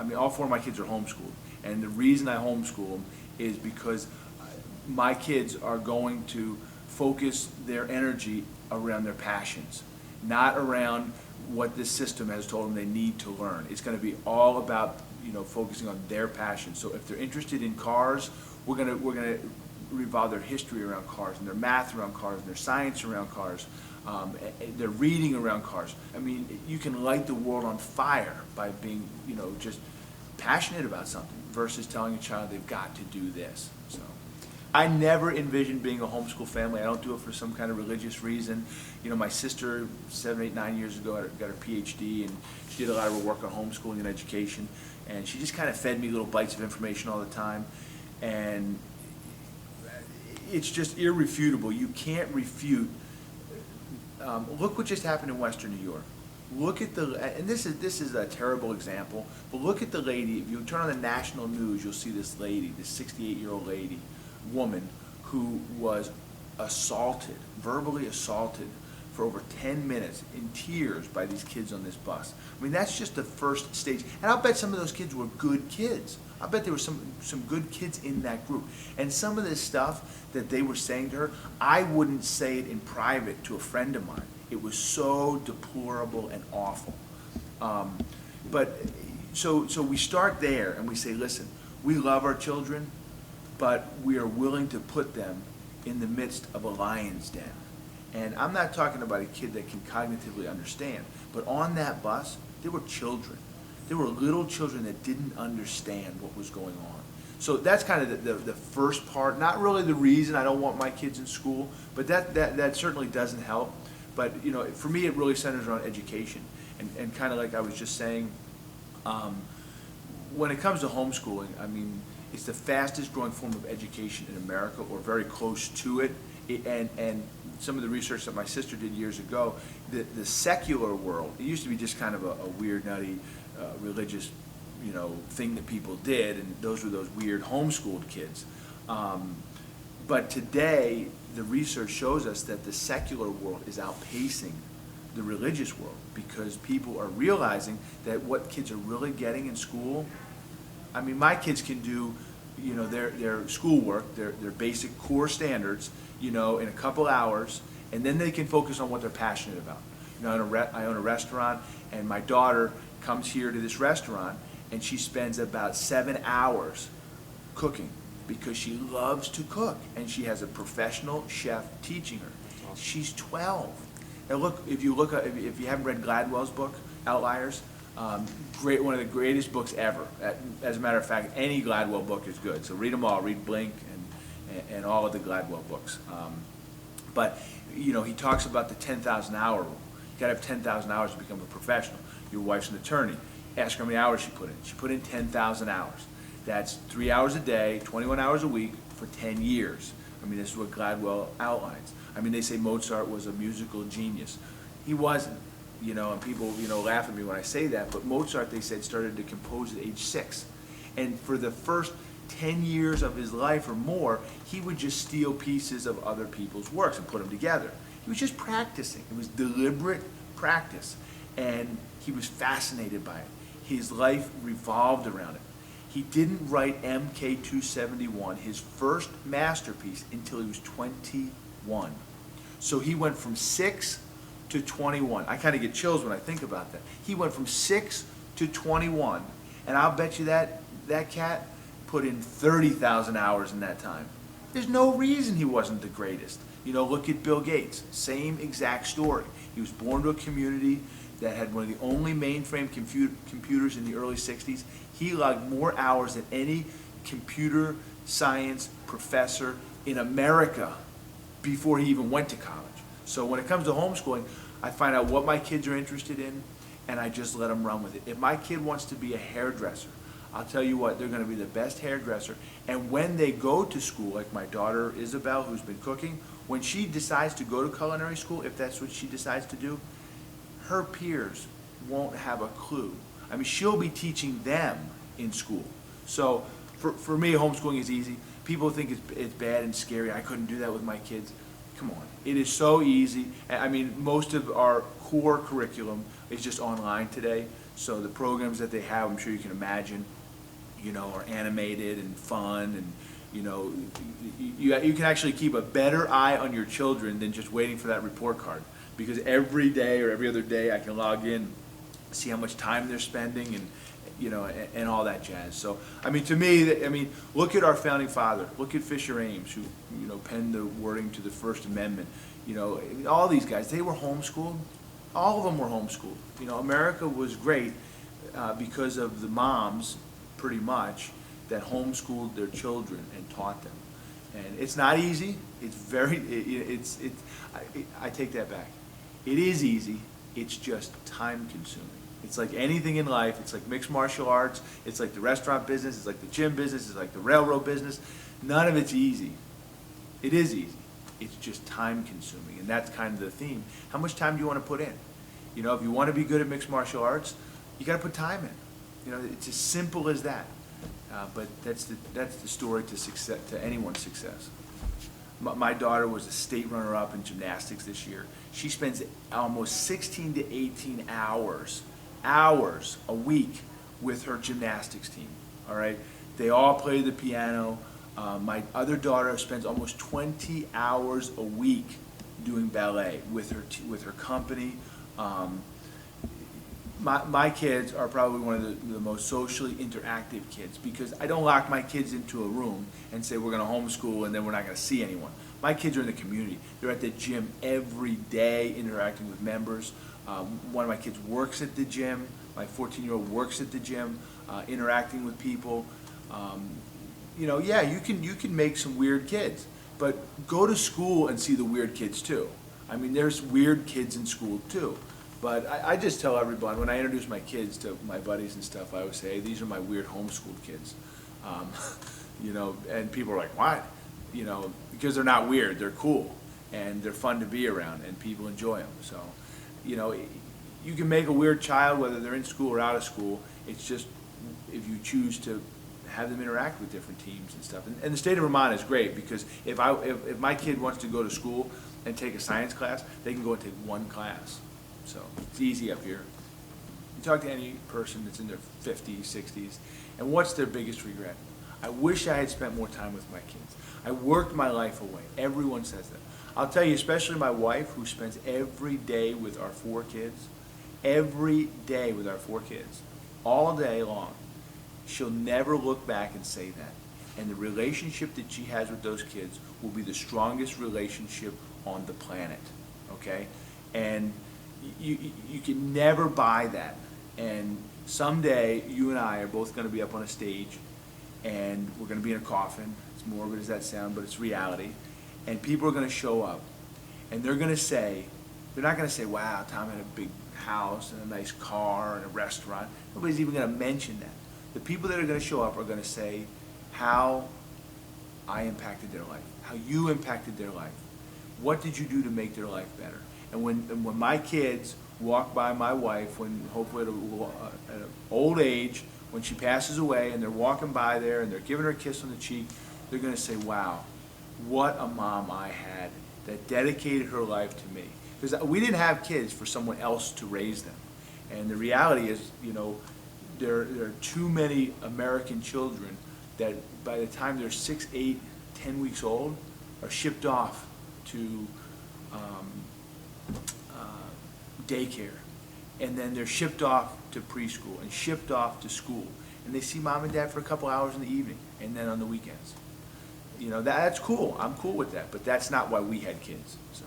I mean, all four of my kids are homeschooled. And the reason I homeschool them is because my kids are going to focus their energy around their passions, not around what this system has told them they need to learn. It's going to be all about, focusing on their passions. So if they're interested in cars, we're going to revolve their history around cars, and their math around cars, and their science around cars, their reading around cars. I mean, you can light the world on fire by being, just passionate about something versus telling a child they've got to do this. So I never envisioned being a homeschool family. I don't do it for some kind of religious reason. My sister, 7, 8, 9 years ago, got her PhD, and she did a lot of her work on homeschooling and education, and she just kind of fed me little bites of information all the time, and it's just irrefutable. You can't refute. Look what just happened in Western New York. Look at and this is a terrible example, but look at the lady. If you turn on the national news, you'll see this lady, this 68-year-old woman, who was assaulted, verbally assaulted, for over 10 minutes in tears by these kids on this bus. I mean, that's just the first stage. And I'll bet some of those kids were good kids. I bet there were some good kids in that group. And some of this stuff that they were saying to her, I wouldn't say it in private to a friend of mine. It was so deplorable and awful. So we start there and we say, listen, we love our children, but we are willing to put them in the midst of a lion's den. And I'm not talking about a kid that can cognitively understand, but on that bus, there were children. There were little children that didn't understand what was going on. So that's kind of the first part. Not really the reason I don't want my kids in school, but that certainly doesn't help. But for me, it really centers around education. And kind of like I was just saying, when it comes to homeschooling, I mean, it's the fastest growing form of education in America, or very close to it. And some of the research that my sister did years ago, the secular world, it used to be just kind of a weird, nutty, religious, thing that people did, and those were those weird homeschooled kids. But today, the research shows us that the secular world is outpacing the religious world, because people are realizing that what kids are really getting in school, I mean, my kids can do, their schoolwork, their basic core standards, in a couple hours, and then they can focus on what they're passionate about. I own a restaurant, and my daughter comes here to this restaurant, and she spends about 7 hours cooking because she loves to cook, and she has a professional chef teaching her. Awesome. She's 12. Now look, if you haven't read Gladwell's book, Outliers, one of the greatest books ever. As a matter of fact, any Gladwell book is good. So read them all. Read Blink and all of the Gladwell books. But he talks about the 10,000 hour rule. You got to have 10,000 hours to become a professional. Your wife's an attorney. Ask her how many hours she put in. She put in 10,000 hours. That's 3 hours a day, 21 hours a week for 10 years. I mean, this is what Gladwell outlines. I mean, they say Mozart was a musical genius. He wasn't. And people, laugh at me when I say that, but Mozart, they said, started to compose at age 6. And for the first 10 years of his life or more, he would just steal pieces of other people's works and put them together. He was just practicing. It was deliberate practice. And he was fascinated by it. His life revolved around it. He didn't write MK271, his first masterpiece, until he was 21. So he went from 6 to 21. I kind of get chills when I think about that. He went from 6 to 21, and I'll bet you that cat put in 30,000 hours in that time. There's no reason he wasn't the greatest. Look at Bill Gates. Same exact story. He was born to a community that had one of the only mainframe computers in the early 60s. He logged more hours than any computer science professor in America before he even went to college. So when it comes to homeschooling, I find out what my kids are interested in, and I just let them run with it. If my kid wants to be a hairdresser, I'll tell you what, they're going to be the best hairdresser. And when they go to school, like my daughter Isabel, who's been cooking, when she decides to go to culinary school, if that's what she decides to do, her peers won't have a clue. I mean, she'll be teaching them in school. So for me, homeschooling is easy. People think it's bad and scary. I couldn't do that with my kids. Come on. It is so easy. I mean, most of our core curriculum is just online today. So the programs that they have, I'm sure you can imagine, are animated and fun, and you can actually keep a better eye on your children than just waiting for that report card, because every day or every other day I can log in, see how much time they're spending, and all that jazz. So to me, look at our founding father, look at Fisher Ames, who penned the wording to the First Amendment. All these guys, they were homeschooled. All of them were homeschooled. America was great because of the moms, pretty much, that homeschooled their children and taught them. And it's not easy. It's I take that back. It is easy. It's just time consuming. It's like anything in life. It's like mixed martial arts. It's like the restaurant business. It's like the gym business. It's like the railroad business. None of it's easy. It is easy. It's just time consuming. And that's kind of the theme. How much time do you want to put in? If you want to be good at mixed martial arts, you got to put time in. It's as simple as that. But that's the story to success, to anyone's success. My daughter was a state runner-up in gymnastics this year. She spends almost 16 to 18 hours a week with her gymnastics team. All right, they all play the piano. My other daughter spends almost 20 hours a week doing ballet with her company. My kids are probably one of the most socially interactive kids, because I don't lock my kids into a room and say we're going to homeschool and then we're not going to see anyone. My kids are in the community. They're at the gym every day interacting with members. One of my kids works at the gym. My 14-year-old works at the gym, interacting with people. You can make some weird kids, but go to school and see the weird kids too. There's weird kids in school too. But I just tell everyone, when I introduce my kids to my buddies and stuff, I always say, hey, these are my weird homeschooled kids. And people are like, what? Because they're not weird, they're cool, and they're fun to be around, and people enjoy them. So, you can make a weird child, whether they're in school or out of school. It's just if you choose to have them interact with different teams and stuff. And the state of Vermont is great, because if my kid wants to go to school and take a science class, they can go and take one class. So it's easy up here. You talk to any person that's in their 50s, 60s, and what's their biggest regret? I wish I had spent more time with my kids. I worked my life away. Everyone says that. I'll tell you, especially my wife, who spends every day with our 4 kids, all day long. She'll never look back and say that. And the relationship that she has with those kids will be the strongest relationship on the planet, okay? And you can never buy that. And someday, you and I are both going to be up on a stage, and we're going to be in a coffin. As morbid as that sounds, but it's reality. And people are going to show up, and they're not going to say, wow, Tom had a big house and a nice car and a restaurant. Nobody's even going to mention that. The people that are going to show up are going to say how I impacted their life, how you impacted their life. What did you do to make their life better? And when my kids walk by my wife, when hopefully at an old age, when she passes away, and they're walking by there and they're giving her a kiss on the cheek, they're going to say, wow, what a mom I had that dedicated her life to me. Because we didn't have kids for someone else to raise them. And the reality is, there are too many American children that by the time they're 6, 8, 10 weeks old are shipped off to daycare, and then they're shipped off to preschool and shipped off to school, and they see mom and dad for a couple hours in the evening and then on the weekends. That's cool. I'm cool with that, but that's not why we had kids. So